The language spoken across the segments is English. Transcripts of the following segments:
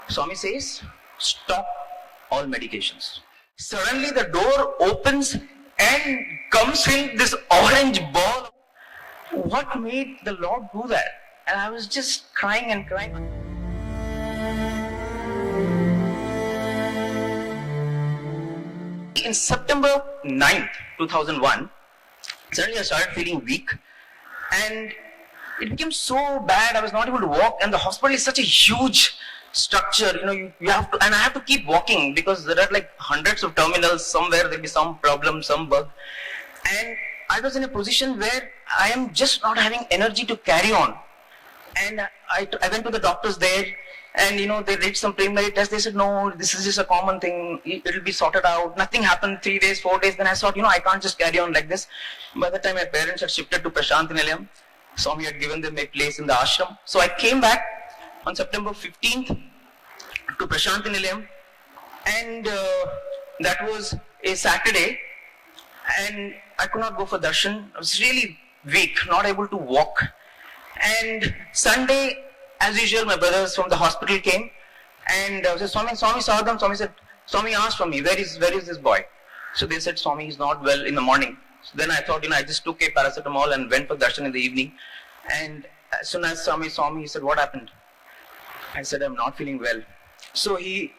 Swami says, stop all medications. Suddenly the door opens and comes in this orange ball. What made the Lord do that? And I was just crying and crying. In September 9th, 2001, suddenly I started feeling weak and it became so bad I was not able to walk, and the hospital is such a huge structure, you have to, and I have to keep walking because there are like hundreds of terminals. Somewhere there'll be some problem, some bug, and I was in a position where I am just not having energy to carry on. And I went to the doctors there, and they did some preliminary tests. They said, no, this is just a common thing, it'll be sorted out. Nothing happened. 3 days, 4 days, then I thought, I can't just carry on like this. By the time my parents had shifted to Prashanti Nilayam, Swami had given them a place in the ashram. So I came back on September 15th to Prashanti Nilayam, and that was a Saturday, and I could not go for darshan. I was really weak, not able to walk. And Sunday, as usual, my brothers from the hospital came, and I said, Swami saw them. Swami asked for me, where is this boy? So they said, Swami is not well in the morning. So then I thought, I just took a paracetamol and went for darshan in the evening. And as soon as Swami saw me, he said, what happened? I said, I'm not feeling well. So he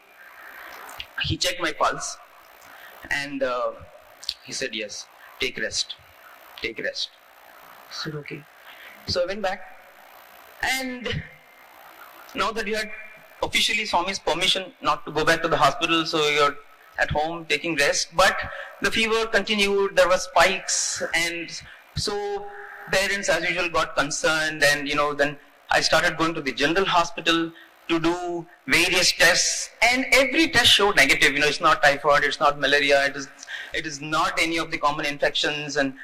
checked my pulse, and he said, yes, take rest. I said, okay. So I went back, and now that you had officially Swami's permission not to go back to the hospital, so you're at home taking rest, but the fever continued, there were spikes, and so parents as usual got concerned, and then I started going to the general hospital to do various tests, and every test showed negative. It's not typhoid, it's not malaria, it is not any of the common infections, and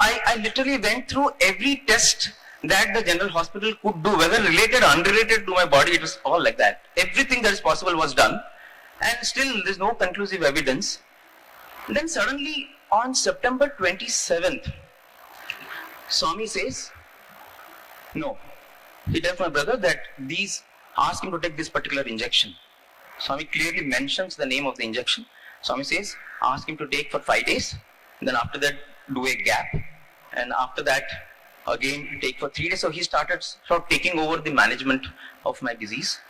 I literally went through every test that the general hospital could do, whether related or unrelated to my body. It was all like that. Everything that is possible was done, and still there's no conclusive evidence. Then suddenly on September 27th, Swami says, no. He tells my brother that ask him to take this particular injection. Swami clearly mentions the name of the injection. Swami says, ask him to take for 5 days, then after that do a gap, and after that again take for 3 days. So he started sort of taking over the management of my disease,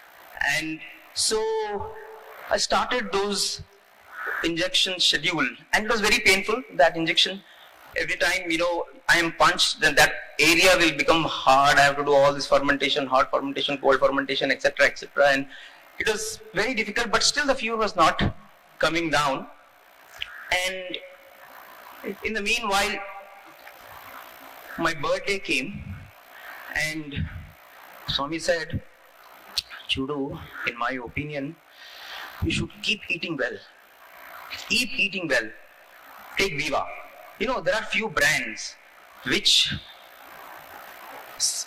and so I started those injection schedule, and it was very painful, that injection. Every time I am punched, then that area will become hard. I have to do all this fermentation, hot fermentation, cold fermentation, etc., and it was very difficult, but still the fever was not coming down. And in the meanwhile, my birthday came, and Swami said, Chudu, in my opinion, you should keep eating well. Take Viva. There are few brands which,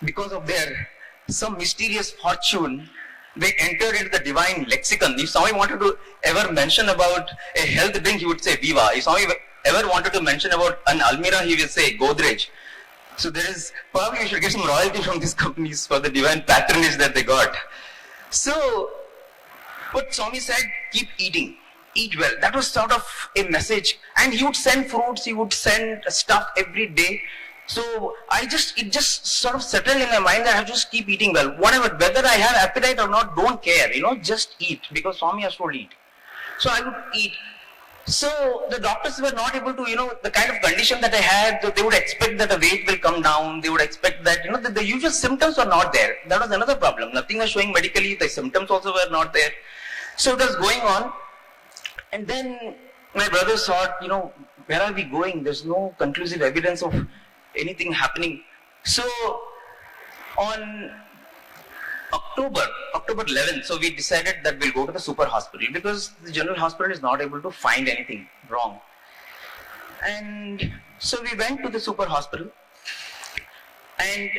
because of their some mysterious fortune, they entered into the divine lexicon. If Swami wanted to ever mention about a health drink, he would say Viva. If Swami ever wanted to mention about an Almira, he would say Godrej. So probably we should get some royalty from these companies for the divine patronage that they got. So, but Swami said, keep eating. Eat well. That was sort of a message. And he would send fruits, he would send stuff every day. So it just sort of settled in my mind that I have to just keep eating well. Whatever, whether I have appetite or not, don't care, just eat, because Swami has told eat. So I would eat. So the doctors were not able to, the kind of condition that I had, they would expect that the weight will come down, they would expect that, the usual symptoms were not there. That was another problem. Nothing was showing medically, the symptoms also were not there. So it was going on. And then my brothers thought, where are we going? There's no conclusive evidence of anything happening. So on October 11th, so we decided that we'll go to the super hospital, because the general hospital is not able to find anything wrong. And so we went to the super hospital, and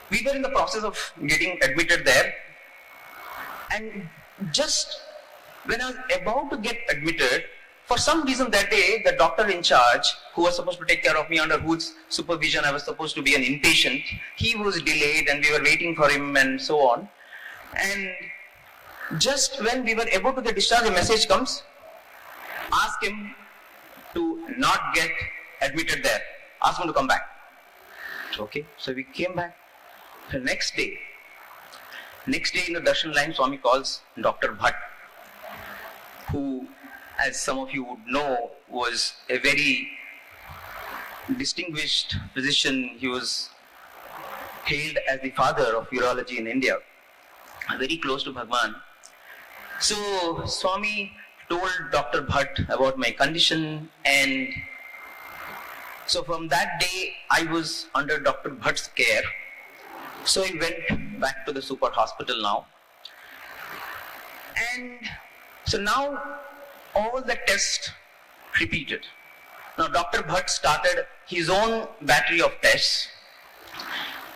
we were in the process of getting admitted there. And just when I was about to get admitted, for some reason that day, the doctor in charge, who was supposed to take care of me, under whose supervision I was supposed to be an inpatient, he was delayed, and we were waiting for him and so on. And just when we were about to get discharged, a message comes, ask him to not get admitted there. Ask him to come back. Okay, so we came back. The next day in the darshan line, Swami calls Dr. Bhatt, who, as some of you would know, was a very distinguished physician. He was hailed as the father of urology in India, very close to Bhagwan. So Swami told Dr. Bhatt about my condition, and so from that day I was under Dr. Bhatt's care. So I went back to the super hospital now. And so now all the tests repeated. Now Dr. Bhatt started his own battery of tests.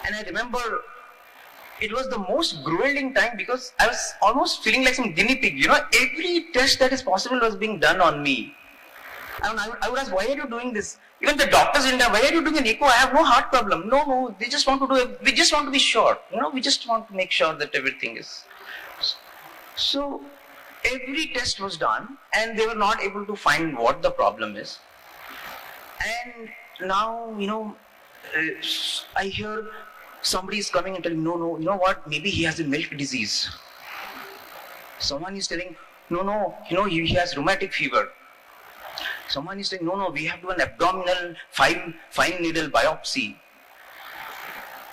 And I remember it was the most grueling time because I was almost feeling like some guinea pig. You know, every test that is possible was being done on me. And I would ask, why are you doing this? Even the doctors in India, why are you doing an echo? I have no heart problem. No, they just want to do it. We just want to be sure. You know, we just want to make sure that everything is. So every test was done and they were not able to find what the problem is. And now, you know, I hear somebody is coming and telling, no, you know what, maybe he has a milk disease. Someone is telling, no, you know, he has rheumatic fever. Someone is saying, no, we have to do an abdominal fine needle biopsy.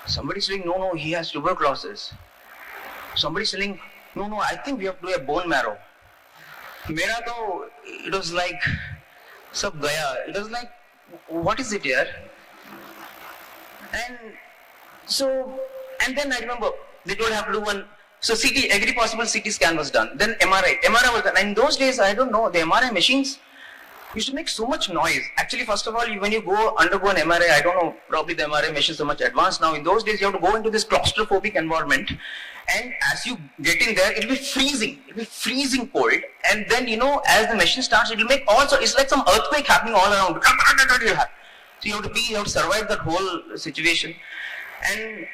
Somebody is saying, no, he has tuberculosis. Somebody is saying, no, I think we have to do a bone marrow. Mera to, it was like, sab gaya. It was like, what is it here? And then I remember, they told have to do one, so CT, every possible CT scan was done. Then MRI was done. And in those days, I don't know, the MRI machines used to make so much noise. Actually, first of all, when you go undergo an MRI, I don't know, probably the MRI machine is so much advanced now. In those days, you have to go into this claustrophobic environment. And as you get in there, it will be freezing. It will be freezing cold. And then, you know, as the machine starts, it will make also, it's like some earthquake happening all around. So you have to survive that whole situation. And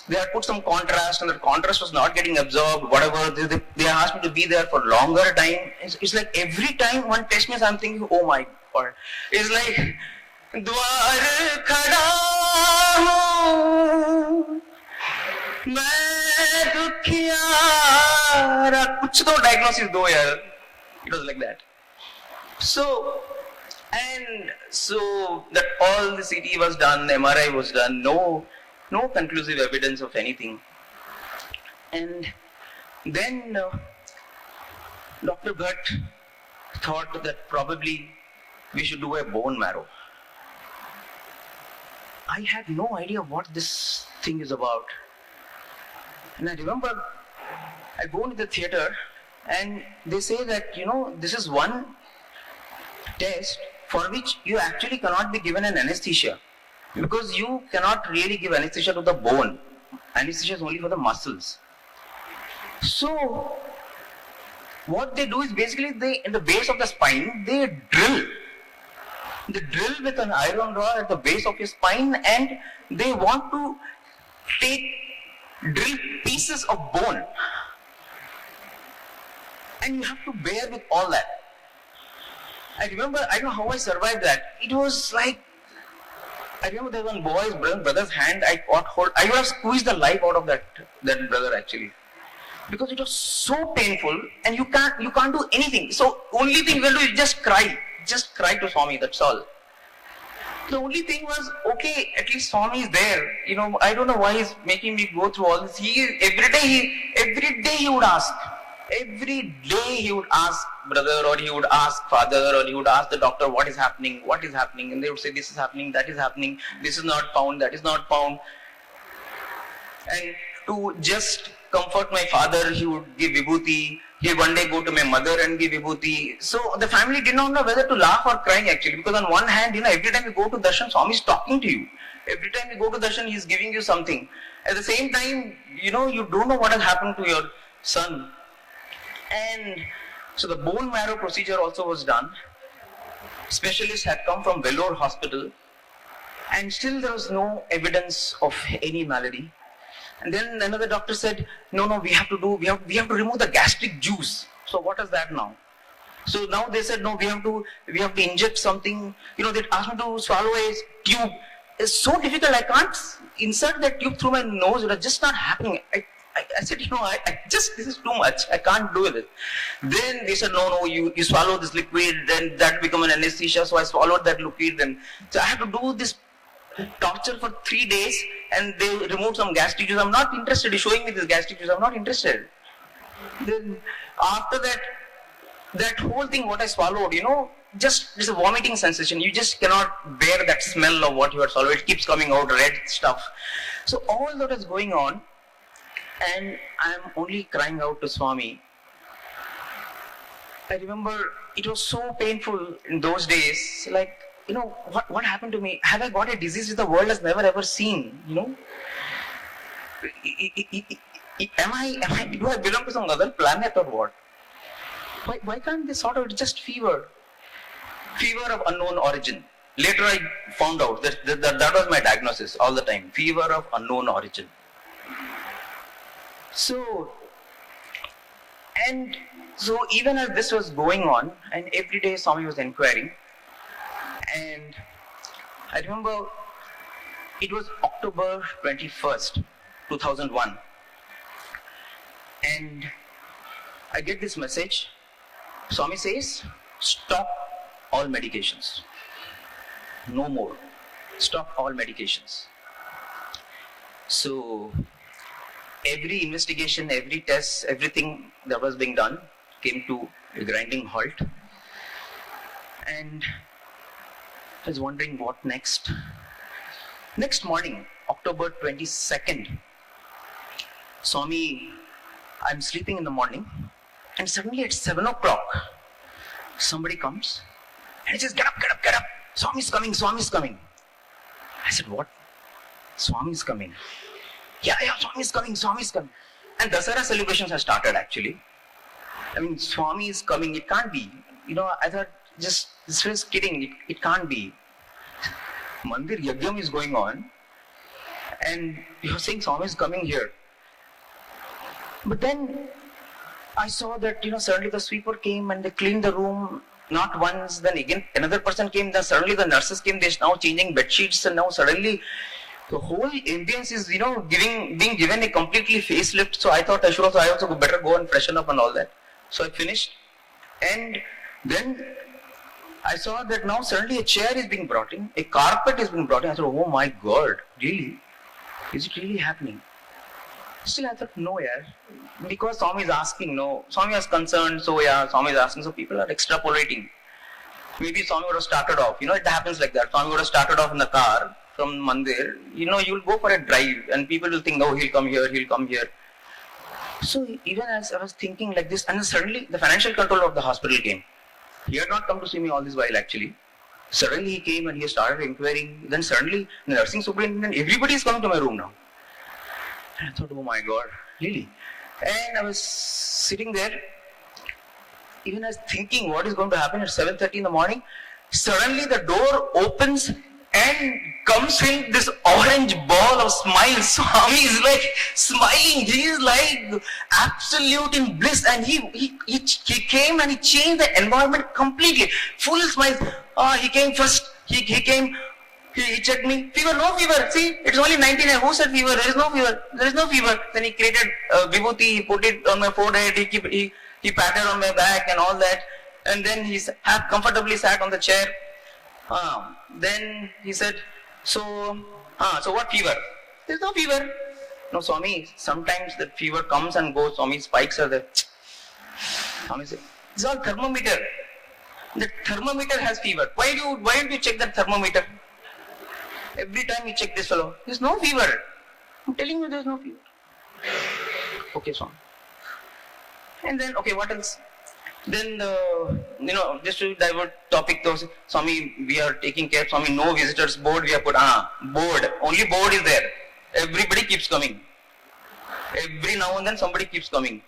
they had put some contrast, and the contrast was not getting absorbed, whatever. They asked me to be there for longer time. It's like every time one test means I'm thinking, oh my God. It's like, Dwar khada hoon, main dukhiya, kuch to diagnosis do yaar. It was like that. So that all the CT was done, the MRI was done, no conclusive evidence of anything. And then Dr. Bhatt thought that probably we should do a bone marrow. I had no idea what this thing is about. And I remember I go into the theater and they say that, you know, this is one test for which you actually cannot be given an anesthesia. Because you cannot really give anesthesia to the bone. Anesthesia is only for the muscles. So, what they do is basically in the base of the spine, they drill. They drill with an iron rod at the base of your spine, and they want to drill pieces of bone. And you have to bear with all that. I remember, I don't know how I survived that. It was like, I remember there was one brother's hand, I would have squeezed the life out of that brother actually. Because it was so painful and you can't do anything. So only thing you can do is just cry. Just cry to Swami, that's all. The only thing was, okay, at least Swami is there. You know, I don't know why he's making me go through all this. Every day he would ask. Every day he would ask brother, or he would ask father, or he would ask the doctor, what is happening? And they would say, this is happening, that is happening, this is not found, that is not found. And to just comfort my father, he would give vibhuti. He would one day go to my mother and give vibhuti. So the family did not know whether to laugh or cry actually, because on one hand, you know, every time you go to darshan, Swami is talking to you. Every time you go to darshan, he is giving you something. At the same time, you know, you don't know what has happened to your son. And so the bone marrow procedure also was done. Specialists had come from Vellore Hospital, and still there was no evidence of any malady. And then another doctor said, no, we have to remove the gastric juice. So what is that now? So now they said, no, we have to inject something. They asked me to swallow a tube. It's so difficult. I can't insert that tube through my nose. It was just not happening. I said, this is too much. I can't do it. Then they said, no, you swallow this liquid, then that become an anesthesia. So I swallowed that liquid. So I have to do this torture for 3 days, and they removed some gastric juice. I'm not interested in showing me this gastric juice. I'm not interested. Then after that whole thing, what I swallowed, just it's a vomiting sensation. You just cannot bear that smell of what you are swallowing. It keeps coming out, red stuff. So all that is going on, and I'm only crying out to Swami. I remember it was so painful in those days. Like, what happened to me? Have I got a disease which the world has never ever seen? Do I belong to some other planet or what? Why can't they sort out just fever? Fever of unknown origin. Later I found out that was my diagnosis all the time. Fever of unknown origin. So even as this was going on, and every day Swami was inquiring, and I remember it was October 21st, 2001, and I get this message. Swami says, stop all medications. No more. Stop all medications. So every investigation, every test, everything that was being done came to a grinding halt. And I was wondering what next. Next morning, October 22nd, Swami, I'm sleeping in the morning, and suddenly at 7 o'clock, somebody comes and he says, get up. Swami's coming. I said, what? Swami's coming. Yeah, Swami's coming. And Dasara celebrations have started actually. I mean, Swami is coming, it can't be. I thought just, this was kidding, it can't be. Mandir Yagyam is going on, and you're saying Swami is coming here. But then I saw that, suddenly the sweeper came and they cleaned the room, not once, then again another person came, then suddenly the nurses came, they're now changing bed sheets, and now suddenly the whole ambience is, being given a completely facelift. So I thought I also better go and freshen up and all that. So I finished, and then I saw that now suddenly a chair is being brought in, a carpet is being brought in. I thought, oh my God, really? Is it really happening? Still I thought, no, because Swami is asking, no. Swami was concerned, so Swami is asking, so people are extrapolating. Maybe Swami would have started off, it happens like that. Swami would have started off in the car from Mandir, you'll go for a drive and people will think, oh, he'll come here. So even as I was thinking like this, and then suddenly the financial controller of the hospital came. He had not come to see me all this while actually. Suddenly he came and he started inquiring. Then suddenly the nursing superintendent, everybody is coming to my room now. And I thought, oh my God, really? And I was sitting there, even as thinking what is going to happen at 7:30 in the morning. Suddenly the door opens and comes in this orange ball of smiles. Swami is like smiling. He is like absolute in bliss. And he came and he changed the environment completely. Full smiles. He came first. He came. He checked me. Fever, no fever. See, it's only 99. Who said fever? There is no fever. Then he created vibhuti. He put it on my forehead. He patted on my back and all that. And then he comfortably sat on the chair. Then he said, so what fever? There's no fever. No, Swami, sometimes the fever comes and goes. Swami, spikes are there. Swami said, it's all thermometer. The thermometer has fever. Why don't you check that thermometer? Every time you check this fellow, there's no fever. I'm telling you there's no fever. Okay, Swami. And then, okay, what else? Then, just to divert topic, Swami, we are taking care. Swami, no visitors board we have put. Board. Only board is there. Everybody keeps coming. Every now and then somebody keeps coming.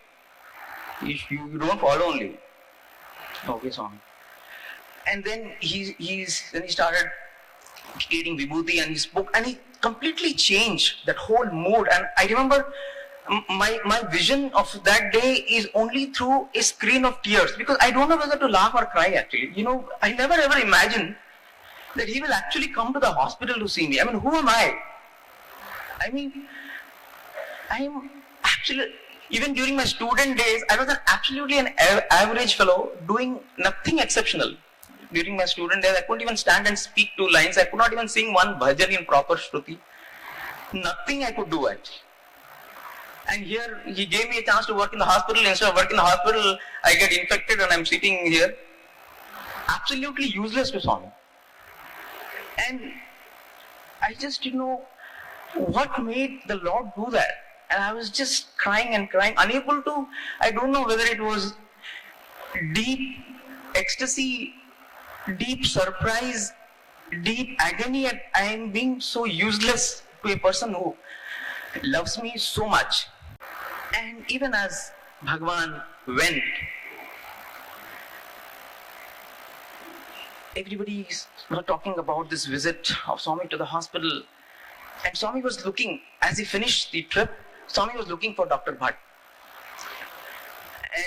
You don't follow only. Okay, Swami. And then he started creating vibhuti and he spoke and he completely changed that whole mood. And I remember my vision of that day is only through a screen of tears, because I don't know whether to laugh or cry actually. I never ever imagined that he will actually come to the hospital to see me. I mean, who am I? I mean, I'm actually, even during my student days, I was absolutely an average fellow doing nothing exceptional. During my student days, I couldn't even stand and speak 2 lines. I could not even sing one bhajan in proper shruti. Nothing I could do actually. And here, he gave me a chance to work in the hospital. Instead of working in the hospital, I get infected and I'm sitting here. Absolutely useless to Swami. And I just didn't know what made the Lord do that. And I was just crying and crying, unable to, I don't know whether it was deep ecstasy, deep surprise, deep agony at I am being so useless to a person who loves me so much. And even as Bhagwan went, everybody was talking about this visit of Swami to the hospital. And Swami was looking, as he finished the trip, Swami was looking for Dr. Bhatt.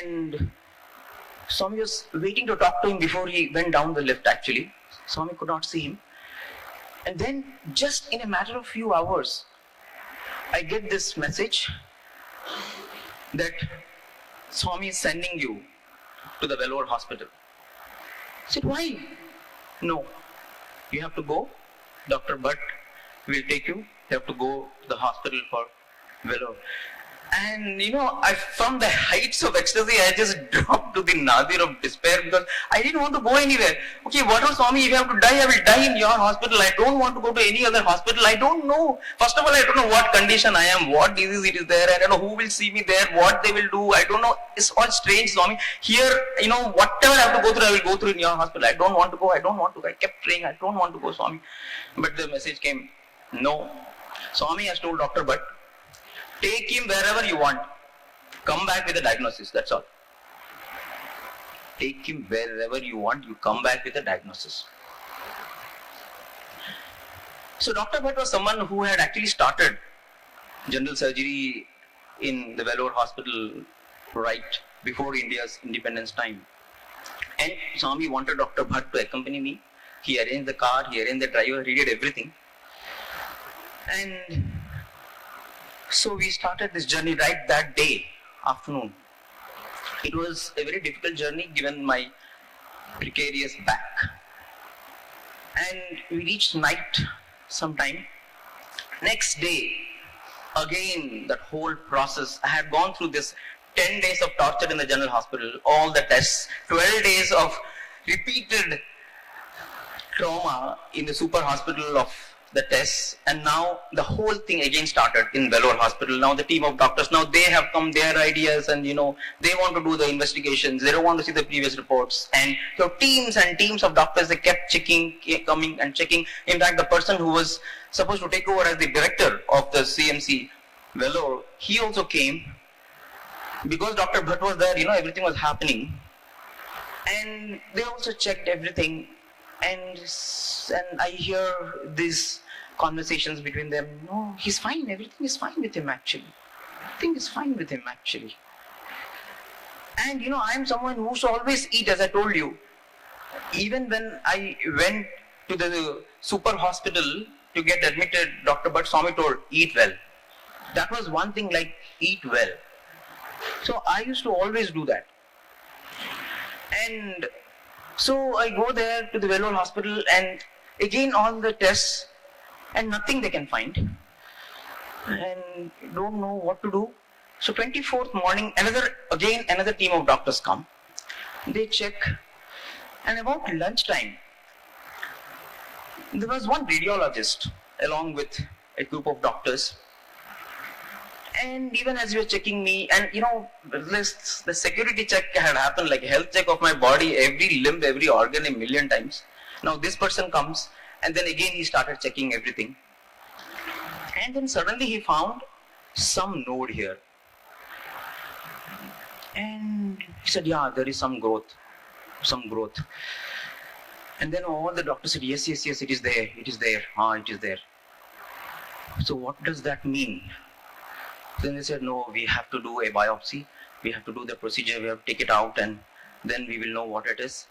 And Swami was waiting to talk to him before he went down the lift actually. Swami could not see him. And then just in a matter of few hours, I get this message that Swami is sending you to the Vellore hospital. I said, why? No, you have to go. Dr. Bhatt will take you. You have to go to the hospital for Vellore. And from the heights of ecstasy, I just dropped to the nadir of despair, because I didn't want to go anywhere. Okay, whatever, Swami, if I have to die, I will die in your hospital. I don't want to go to any other hospital. I don't know. First of all, I don't know what condition I am, what disease it is there. I don't know who will see me there, what they will do. I don't know. It's all strange, Swami. Here, whatever I have to go through, I will go through in your hospital. I don't want to go. I don't want to go. I kept praying, I don't want to go, Swami. But the message came, no. Swami has told Dr. Bhatt, take him wherever you want. Come back with a diagnosis, that's all. Take him wherever you want, you come back with a diagnosis. So Dr. Bhatt was someone who had actually started general surgery in the Vellore hospital right before India's independence time. And Swami wanted Dr. Bhatt to accompany me. He arranged the car, he arranged the driver, he did everything. And so we started this journey right that day, afternoon. It was a very difficult journey given my precarious back. And we reached night sometime. Next day, again that whole process, I had gone through this 10 days of torture in the general hospital, all the tests, 12 days of repeated trauma in the super hospital of the tests, and now the whole thing again started in Vellore hospital. Now the team of doctors, now they have come their ideas, and they want to do the investigations, they don't want to see the previous reports, and so teams and teams of doctors, they kept coming and checking. In fact, the person who was supposed to take over as the director of the CMC Vellore, he also came, because Dr. Bhatt was there, everything was happening, and they also checked everything. And I hear these conversations between them. No, he's fine. Everything is fine with him actually. Everything is fine with him actually. And I'm someone who used to always eat, as I told you. Even when I went to the super hospital to get admitted, Dr. Bhatt Swami told, eat well. That was one thing, like eat well. So I used to always do that. And so I go there to the Vellore hospital, and again all the tests, and nothing they can find, and don't know what to do. So 24th morning, another team of doctors come. They check, and about lunchtime, there was one radiologist along with a group of doctors. And even as you were checking me, and the security check had happened, like a health check of my body, every limb, every organ, a million times. Now this person comes, and then again he started checking everything. And then suddenly he found some node here. And he said, yeah, there is some growth. And then all the doctors said, yes, it is there. It is there. It is there. So what does that mean? Then they said, no, we have to do a biopsy. We have to do the procedure. We have to take it out and then we will know what it is.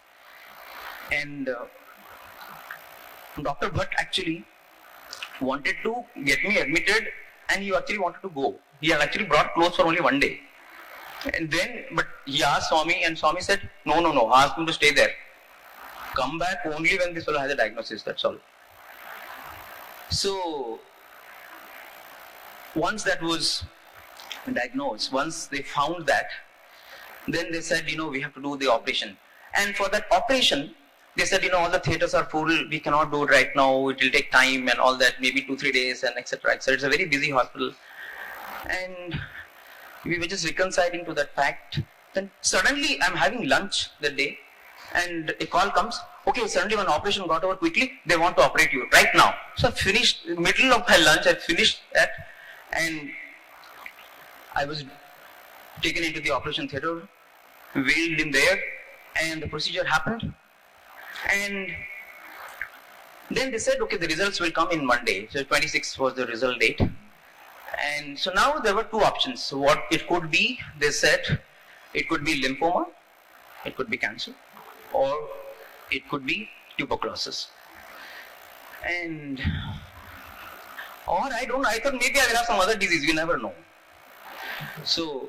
And Dr. Bhatt actually wanted to get me admitted and he actually wanted to go. He had actually brought clothes for only one day. And then, but he asked Swami and Swami said, no, ask him to stay there. Come back only when this fellow has a diagnosis, that's all. So, once that was diagnosed, once they found that, then they said, we have to do the operation. And for that operation, they said, all the theatres are full, we cannot do it right now, it will take time and all that, maybe 2-3 days and etc. It's a very busy hospital. And we were just reconciling to that fact. Then suddenly I'm having lunch that day and a call comes, okay, suddenly when operation got over quickly, they want to operate you right now. So I finished, middle of my lunch, I finished that and I was taken into the operation theatre, wheeled in there and the procedure happened. And then they said, okay, the results will come in Monday. So 26th was the result date. And so now there were two options. So what it could be, they said, it could be lymphoma, it could be cancer, or it could be tuberculosis. And, or I thought maybe I will have some other disease, we never know. So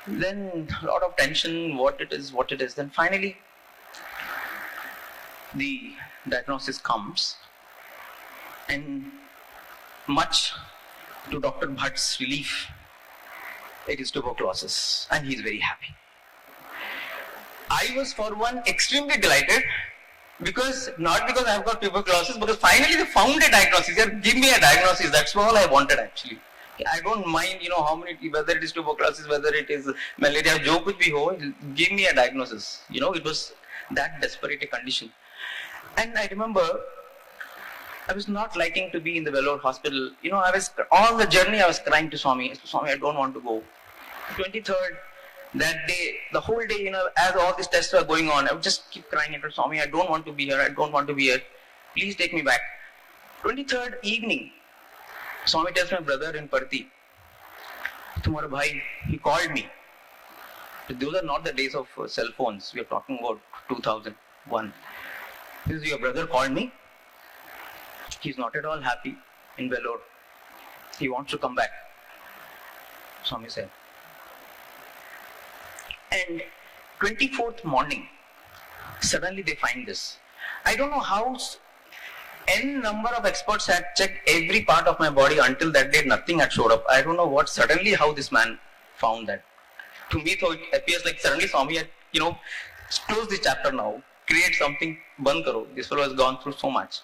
then a lot of tension, what it is. Then finally, the diagnosis comes and much to Dr. Bhatt's relief, it is tuberculosis and he is very happy. I was for one extremely delighted not because I have got tuberculosis, because finally they found a diagnosis. Give me a diagnosis, that's all I wanted actually. I don't mind, whether it is tuberculosis, whether it is malaria, jo kuch bhi ho, give me a diagnosis. It was that desperate a condition. And I remember I was not liking to be in the Vellore hospital. All the journey I was crying to Swami. Swami, I don't want to go. 23rd, that day, the whole day, as all these tests were going on, I would just keep crying at Swami, I don't want to be here, I don't want to be here. Please take me back. 23rd evening, Swami tells my brother in Parthi, Tumhara bhai, he called me. Those are not the days of cell phones. We are talking about 2001. This is your brother called me. He's not at all happy in Vellore. He wants to come back. Swami said. And 24th morning, suddenly they find this. I don't know how n number of experts had checked every part of my body until that day, nothing had showed up. I don't know suddenly how this man found that. To me, so it appears like suddenly Swami had, close this chapter now, create something, band karo. This fellow has gone through so much.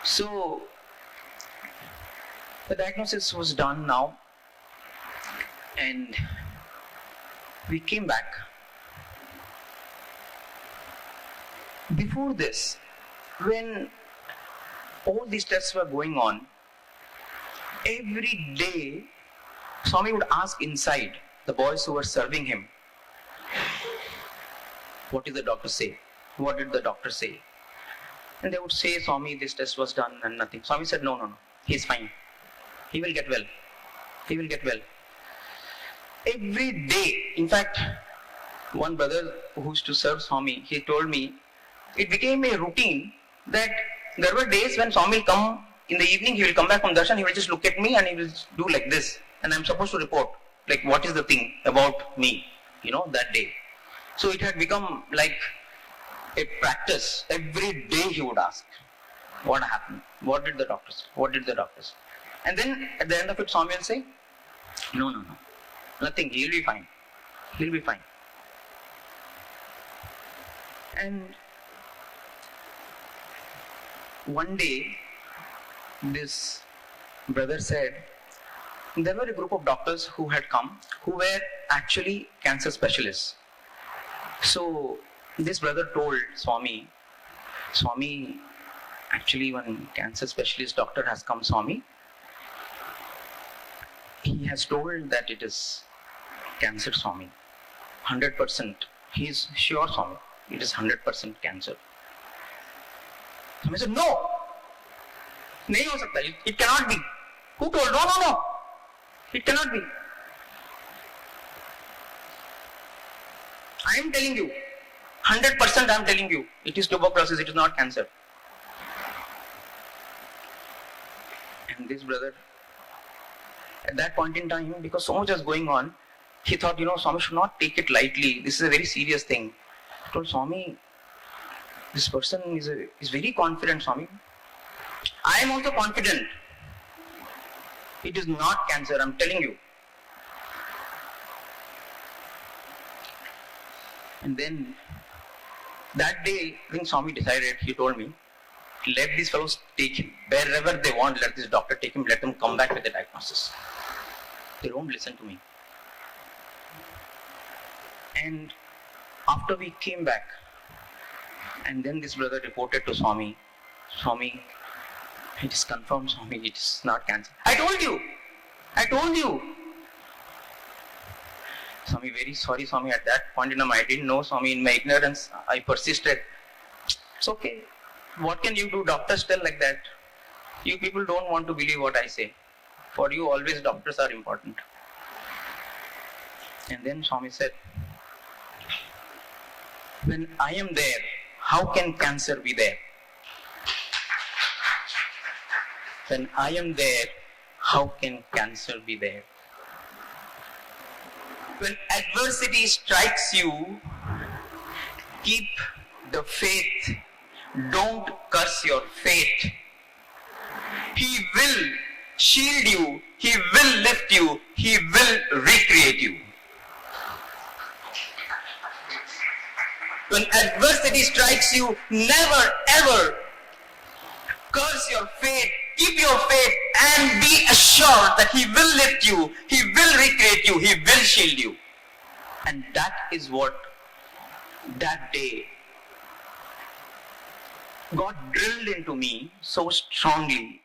So, the diagnosis was done now and we came back. Before this, when all these tests were going on, every day Swami would ask inside the boys who were serving him, what did the doctor say? What did the doctor say? And they would say, Swami, this test was done and nothing. Swami said, no, he's fine. He will get well. He will get well. Every day, in fact, one brother who used to serve Swami, he told me, it became a routine that there were days when Swami will come in the evening, he will come back from darshan, he will just look at me and he will do like this. And I'm supposed to report, like what is the thing about me, that day. So it had become like a practice. Every day he would ask, what happened? What did the doctor say? What did the doctor say? And then at the end of it, Swami will say, no, nothing, he'll be fine. He'll be fine. And one day, this brother said, there were a group of doctors who had come, who were actually cancer specialists. So, this brother told Swami, actually one cancer specialist doctor has come, Swami. He has told that it is cancer, Swami. 100%. He is sure, Swami. It is 100% cancer. Swami said, no. नहीं हो सकता. It cannot be. Who told? No. It cannot be. I am telling you, 100% I am telling you, it is tuberculosis, it is not cancer. And this brother, at that point in time, because so much was going on, he thought, Swami should not take it lightly. This is a very serious thing. I told Swami, this person is very confident, Swami. I am also confident. It is not cancer, I am telling you. And then that day, when Swami decided, he told me, let these fellows take him. Wherever they want, let this doctor take him, let them come back with the diagnosis. They don't listen to me. And after we came back, and then this brother reported to Swami, it is confirmed, Swami, it is not cancer. I told you. Swami, very sorry, Swami, at that point in time, I didn't know, Swami, in my ignorance, I persisted. It's okay. What can you do? Doctors tell like that. You people don't want to believe what I say. For you, always doctors are important. And then Swami said, when I am there, how can cancer be there? When I am there, how can cancer be there? When adversity strikes you, keep the faith. Don't curse your fate. He will shield you. He will lift you. He will recreate you. When adversity strikes you, never ever curse your fate. Keep your faith and be assured that He will lift you, He will recreate you, He will shield you. And that is what that day God drilled into me so strongly